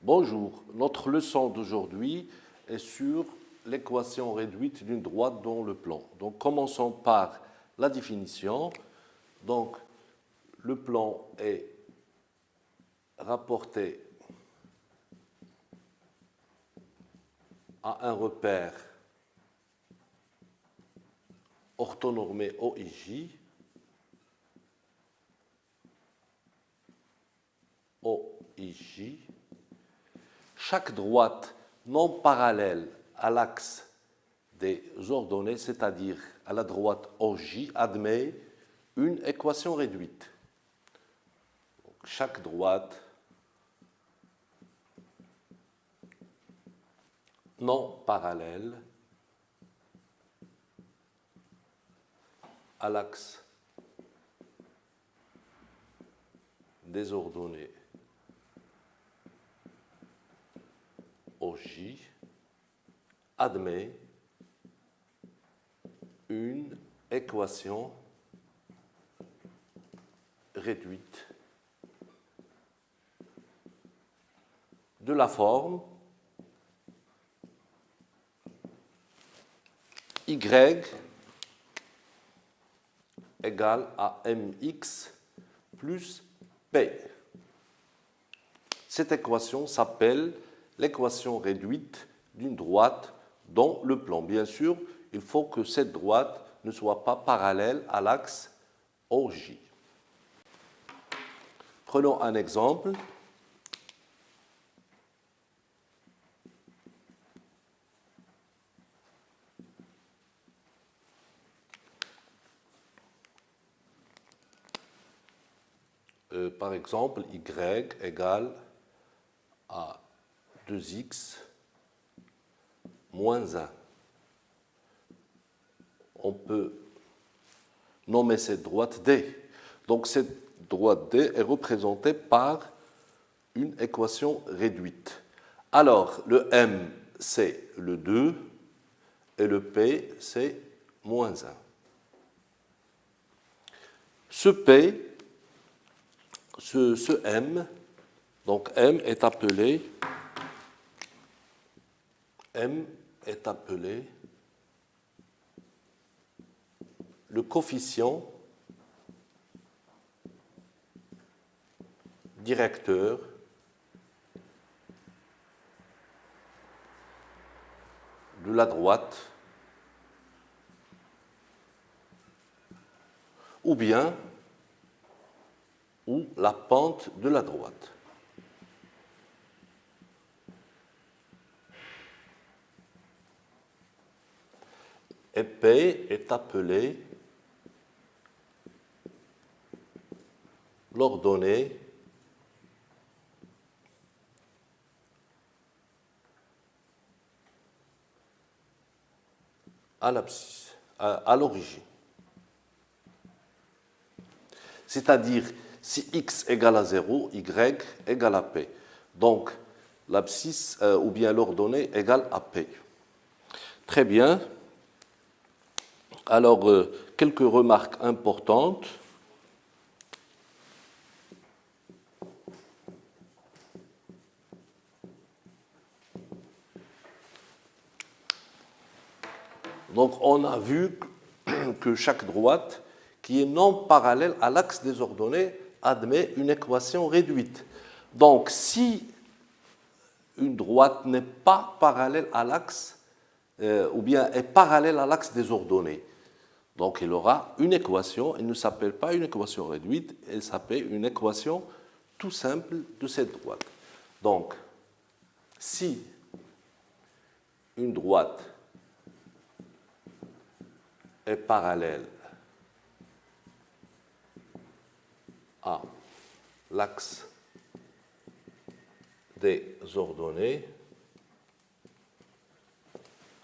Bonjour, notre leçon d'aujourd'hui est sur l'équation réduite d'une droite dans le plan. Donc commençons par la définition. Donc le plan est rapporté à un repère orthonormé OIJ, chaque droite non parallèle à l'axe des ordonnées, c'est-à-dire à la droite OJ, admet une équation réduite. Donc, chaque droite non parallèle à l'axe des ordonnées OJ admet une équation réduite de la forme y égale à mx plus p. Cette équation s'appelle l'équation réduite d'une droite dans le plan. Bien sûr, il faut que cette droite ne soit pas parallèle à l'axe OJ. Prenons un exemple. Par exemple, y égale à 2x moins 1. On peut nommer cette droite D. Donc cette droite D est représentée par une équation réduite. Alors, le M, c'est le 2 et le P, c'est moins 1. Ce P, ce M, donc M est appelé le coefficient directeur de la droite ou la pente de la droite. Et P est appelé l'ordonnée à l'abscisse, à l'origine. C'est-à-dire, si x égale à 0, y égale à p. Donc, l'abscisse ou bien l'ordonnée égale à p. Très bien. Alors, quelques remarques importantes. Donc, on a vu que chaque droite qui est non parallèle à l'axe des ordonnées admet une équation réduite. Donc, si une droite n'est pas parallèle à l'axe, ou bien est parallèle à l'axe des ordonnées, donc il aura une équation, elle ne s'appelle pas une équation réduite, elle s'appelle une équation tout simple de cette droite. Donc, si une droite est parallèle à l'axe des ordonnées,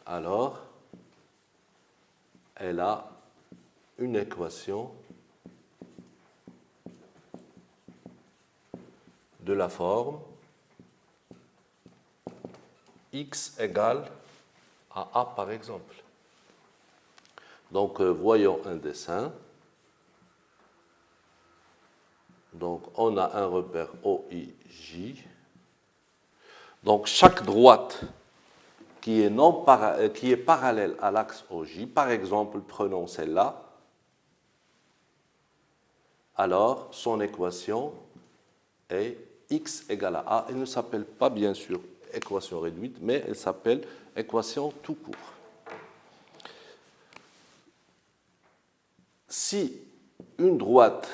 alors elle a une équation de la forme x égale à a par exemple. Donc, voyons un dessin. Donc, on a un repère OIJ. Donc chaque droite qui est parallèle à l'axe OJ, par exemple, prenons celle-là, alors son équation est x égale à a. Elle ne s'appelle pas bien sûr équation réduite, mais elle s'appelle équation tout court. Si une droite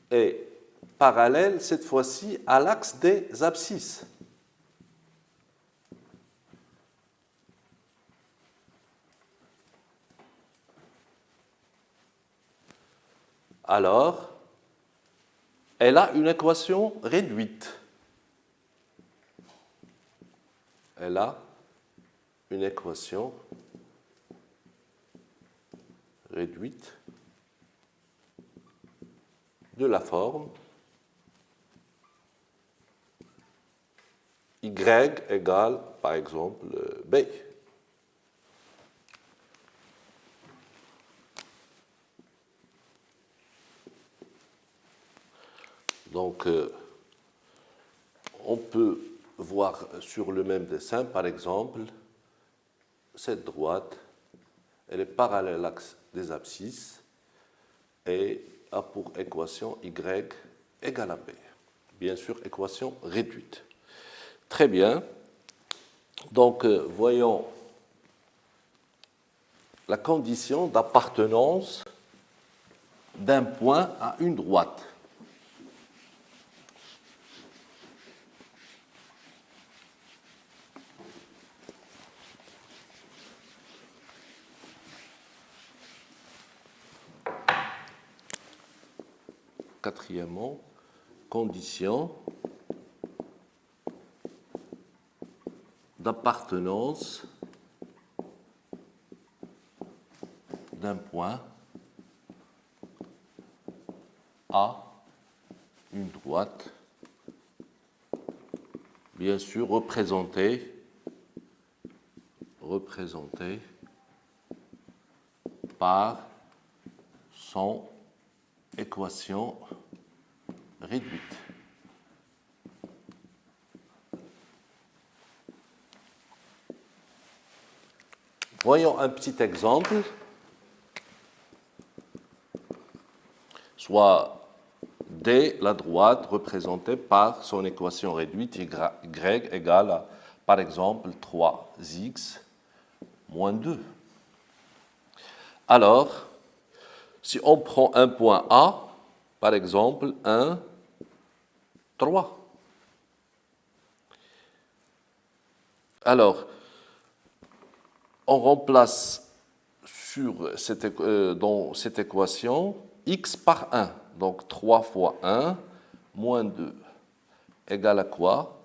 est parallèle, cette fois-ci, à l'axe des abscisses, alors elle a une équation réduite. Elle a une équation réduite de la forme y égale, par exemple, b. Donc, on peut voir sur le même dessin, par exemple, cette droite, elle est parallèle à l'axe des abscisses et a pour équation y égale à b. Bien sûr, équation réduite. Très bien. Donc, voyons la condition d'appartenance d'un point à une droite. Quatrièmement, condition d'appartenance d'un point à une droite, bien sûr représentée par son équation réduite. Voyons un petit exemple. Soit D, la droite, représentée par son équation réduite y égale à, par exemple, 3x moins 2. Alors, si on prend un point A, par exemple, 1, 3. Alors, on remplace dans cette équation x par 1. Donc 3 fois 1 moins 2 égale à quoi?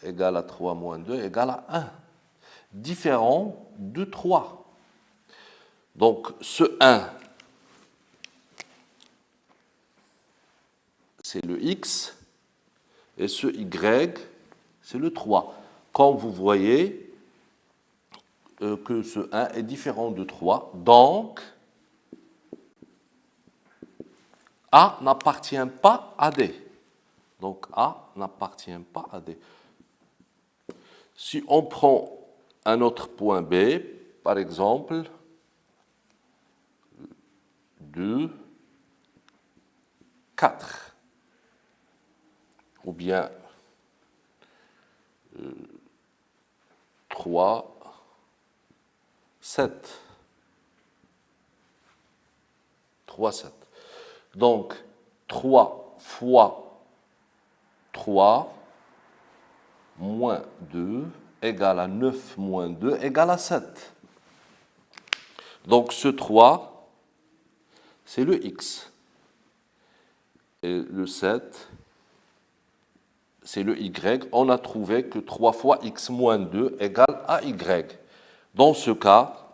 Égale à 3 moins 2 égale à 1. Différent de 3. Donc ce 1, c'est le x, et ce y, c'est le 3. Comme vous voyez que ce 1 est différent de 3, donc A n'appartient pas à D. Donc A n'appartient pas à D. Si on prend un autre point B, par exemple, 2, 4, ou bien 3, 7. 3, 7. Donc, 3 fois 3 moins 2 égale à 9 moins 2 égale à 7. Donc, ce 3, c'est le x. Et le 7, c'est le y. On a trouvé que 3 fois x moins 2 égale à y. Dans ce cas,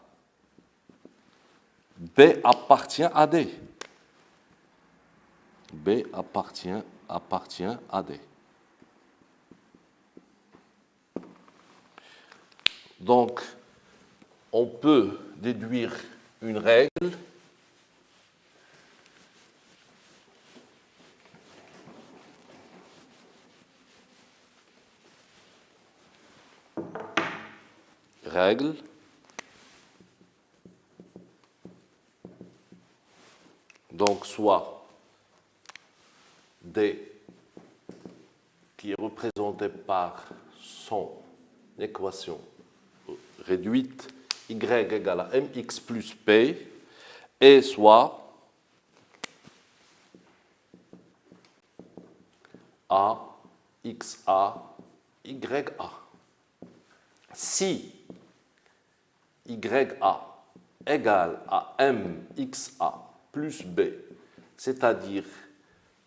B appartient à D. B appartient à D. Donc, on peut déduire une règle règle donc soit D qui est représenté par son équation réduite y égale à mx plus p et soit a xa ya. Si ya égale à mxa plus b, c'est-à-dire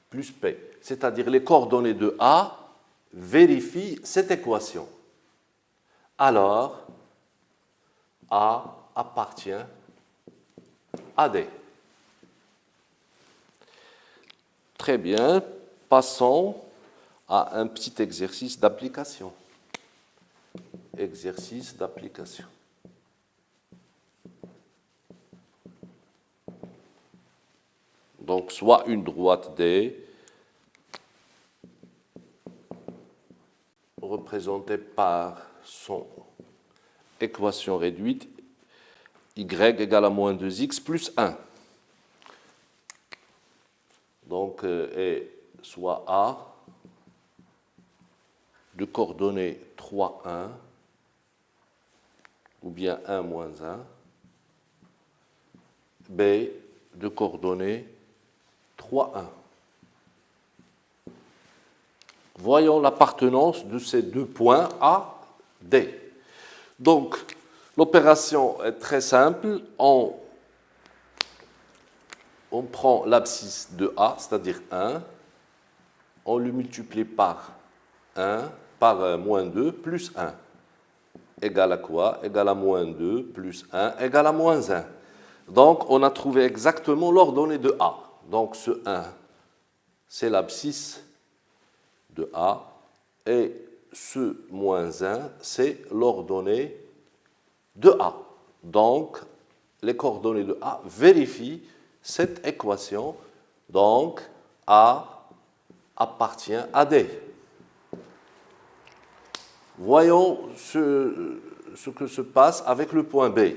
plus p, c'est-à-dire les coordonnées de A, vérifie cette équation. Alors, A appartient à D. Très bien, passons à un petit exercice d'application. Exercice d'application. Donc, soit une droite D représentée par son équation réduite y égale à moins 2x plus 1. Donc, et soit A de coordonnées 3, 1 ou bien 1, moins 1, B de coordonnées 3, 1. Voyons l'appartenance de ces deux points à D. Donc, l'opération est très simple. On prend l'abscisse de A, c'est-à-dire 1, on le multiplie par 1, par moins 2, plus 1. Égale à quoi? Égale à moins 2, plus 1, égale à moins 1. Donc, on a trouvé exactement l'ordonnée de A. Donc, ce 1, c'est l'abscisse de A, et ce moins 1, c'est l'ordonnée de A. Donc, les coordonnées de A vérifient cette équation. Donc, A appartient à D. Voyons ce que se passe avec le point B.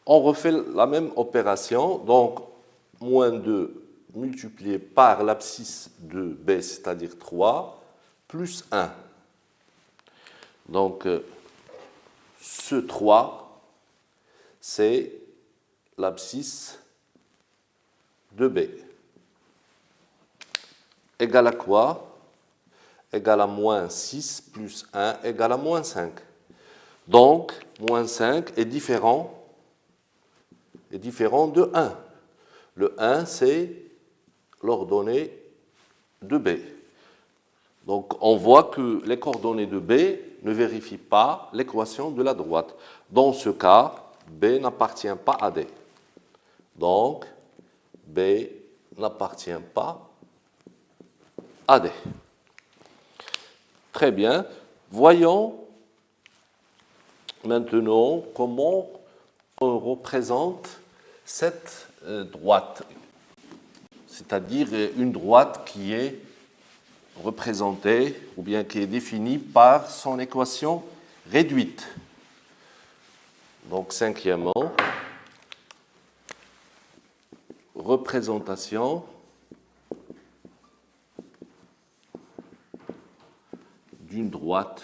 On refait la même opération. Donc, moins 2 multiplié par l'abscisse de B, c'est-à-dire 3, plus 1. Donc, ce 3, c'est l'abscisse de B. Égale à quoi? Égale à moins 6 plus 1 égale à moins 5. Donc, moins 5 est différent de 1. Le 1, c'est l'ordonnée de B. Donc, on voit que les coordonnées de B ne vérifient pas l'équation de la droite. Dans ce cas, B n'appartient pas à D. Donc, B n'appartient pas à D. Très bien. Voyons maintenant comment on représente cette droite, c'est-à-dire une droite qui est représentée ou bien qui est définie par son équation réduite. Donc, cinquièmement, représentation d'une droite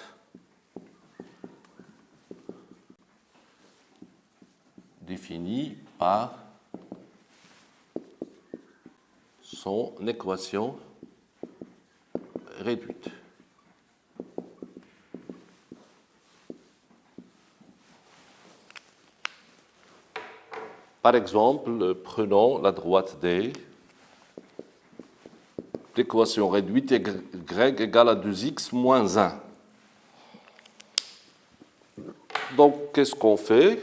définie par son équation réduite. Par exemple, prenons la droite D, l'équation réduite y égale à 2x moins 1. Donc, qu'est-ce qu'on fait?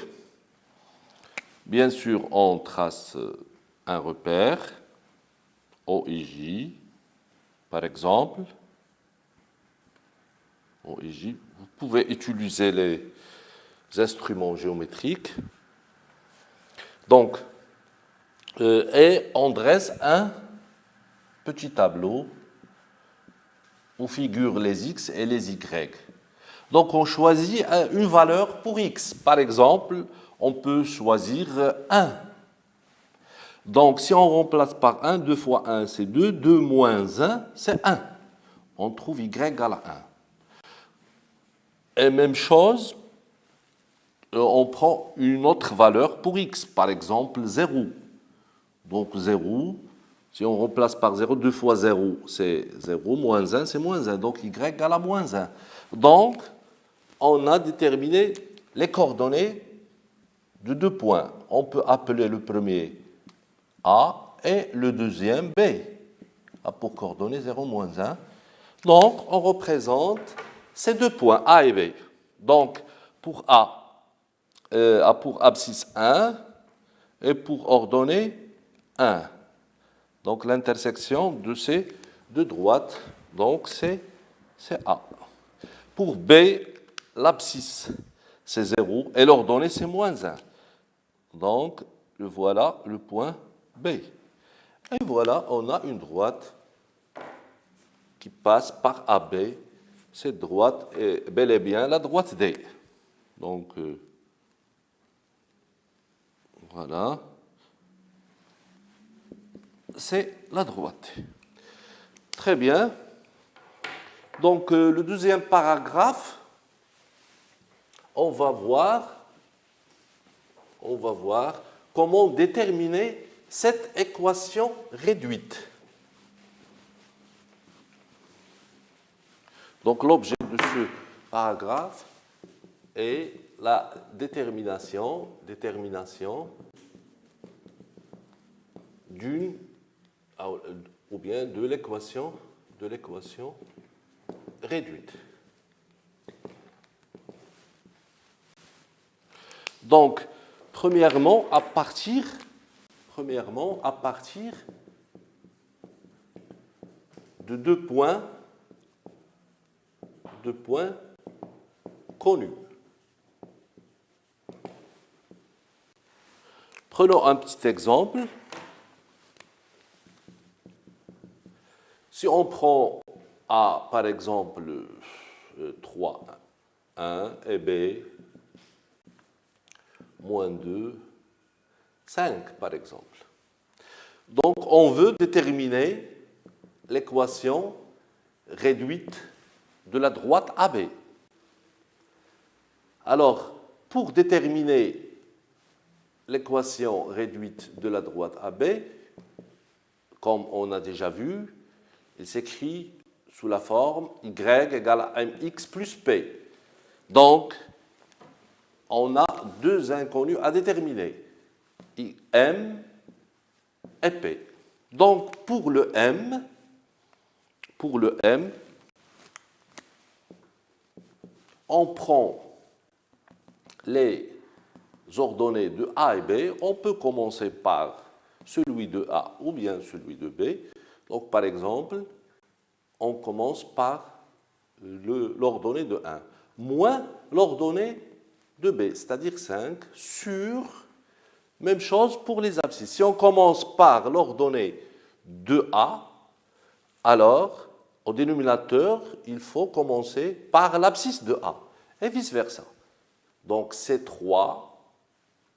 Bien sûr, on trace un repère, OIJ, par exemple. OIJ, vous pouvez utiliser les instruments géométriques. Donc, et on dresse un petit tableau où figurent les X et les Y. Donc on choisit une valeur pour x. Par exemple, on peut choisir 1. Donc si on remplace par 1, 2 fois 1 c'est 2, 2 moins 1 c'est 1. On trouve y égale à 1. Et même chose, on prend une autre valeur pour x, par exemple 0. Donc 0, si on remplace par 0, 2 fois 0 c'est 0, moins 1 c'est moins 1, donc y égale à moins 1. Donc on a déterminé les coordonnées de 2 points. On peut appeler le premier A et le deuxième B. A pour coordonnées 0, moins 1. Donc on représente ces 2 points A et B. Donc pour A pour abscisse 1 et pour ordonnée 1. Donc l'intersection de ces deux droites, donc c'est A. Pour B, l'abscisse c'est 0 et l'ordonnée c'est moins 1. Donc voilà le point B. Et voilà, on a une droite qui passe par AB. Cette droite est bel et bien la droite D. Donc voilà, c'est la droite. Très bien. Donc, le deuxième paragraphe, on va voir comment déterminer cette équation réduite. Donc, l'objet de ce paragraphe est la détermination d'une ou bien de l'équation réduite. Donc, premièrement, à partir de deux points connus. Prenons un petit exemple. Si on prend A, par exemple, 3, 1 et B, moins 2, 5, par exemple. Donc, on veut déterminer l'équation réduite de la droite AB. Alors, pour déterminer l'équation réduite de la droite AB, comme on a déjà vu, il s'écrit sous la forme y égale à mx plus p. Donc, on a deux inconnus à déterminer, m et p. Donc, pour le m, on prend les ordonnées de A et B. On peut commencer par celui de A ou bien celui de B. Donc, par exemple, on commence par l'ordonnée de 1, moins l'ordonnée de B, c'est-à-dire 5, sur, même chose pour les abscisses. Si on commence par l'ordonnée de A, alors, au dénominateur, il faut commencer par l'abscisse de A, et vice-versa. Donc, c'est 3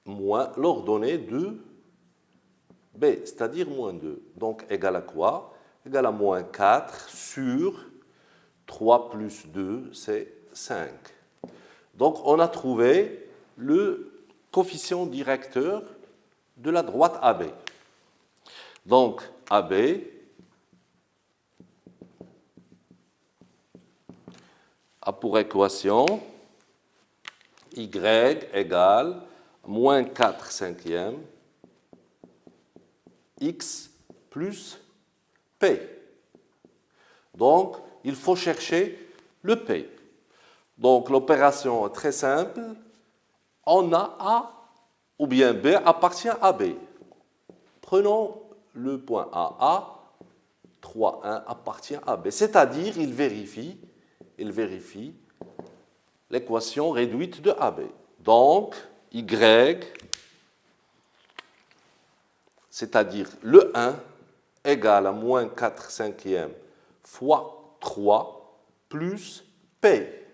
moins l'ordonnée de B, c'est-à-dire moins 2. Donc, égal à quoi? Égal à moins 4 sur 3 plus 2, c'est 5. Donc, on a trouvé le coefficient directeur de la droite AB. Donc, AB a pour équation y égale moins 4 cinquièmes x plus P. Donc, il faut chercher le P. Donc, l'opération est très simple. On a A ou bien B appartient à B. Prenons le point A. 3, 1 appartient à B. C'est-à-dire, il vérifie l'équation réduite de AB. Donc, Y, c'est-à-dire le 1, égale à moins 4 cinquièmes fois 3 plus P.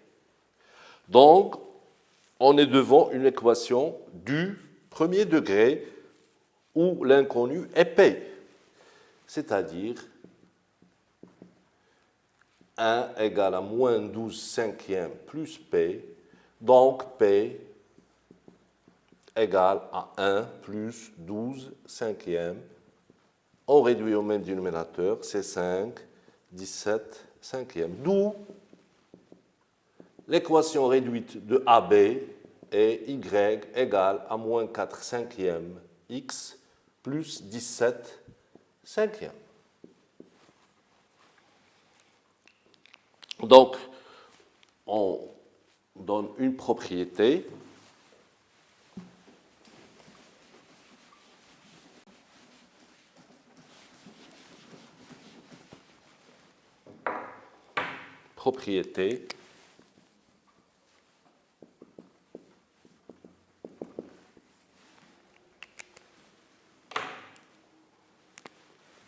Donc, on est devant une équation du premier degré où l'inconnu est P, c'est-à-dire 1 égale à moins 12 cinquièmes plus P, donc P égale à 1 plus 12 cinquièmes. On réduit au même dénominateur, c'est 5, 17 cinquièmes. D'où l'équation réduite de AB est Y égale à moins 4 cinquièmes X plus 17 cinquièmes. Donc, on donne une propriété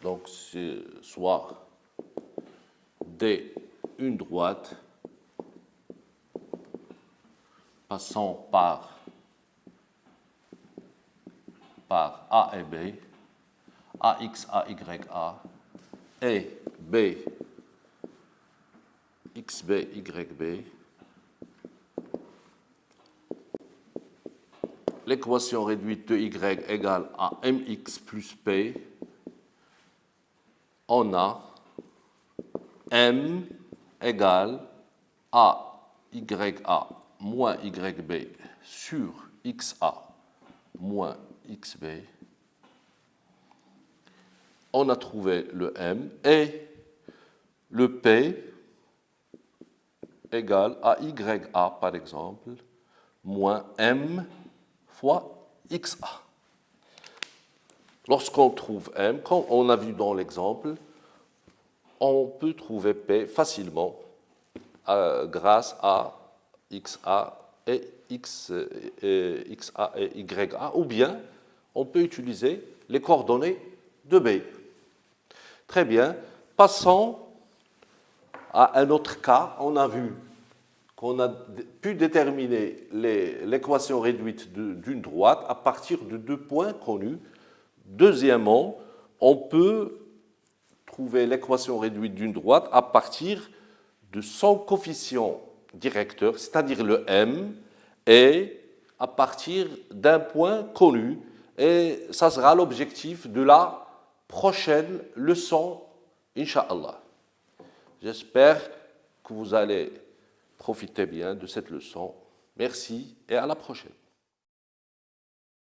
donc c'est soit D une droite passant par A et B, AX, AY, A, et B, XB, YB, l'équation réduite de Y égale à MX plus P, on a M égale AYA moins YB sur XA moins XB. On a trouvé le M et le P égale à YA, par exemple, moins M fois XA. Lorsqu'on trouve M, comme on a vu dans l'exemple, on peut trouver P facilement grâce à XA et XA et YA, ou bien on peut utiliser les coordonnées de B. Très bien. Passons à un autre cas. On a vu qu'on a pu déterminer l'équation réduite d'une droite à partir de deux points connus. Deuxièmement, on peut trouver l'équation réduite d'une droite à partir de son coefficient directeur, c'est-à-dire le M, et à partir d'un point connu. Et ça sera l'objectif de la prochaine leçon, Inch'Allah. J'espère que vous allez profiter bien de cette leçon. Merci et à la prochaine.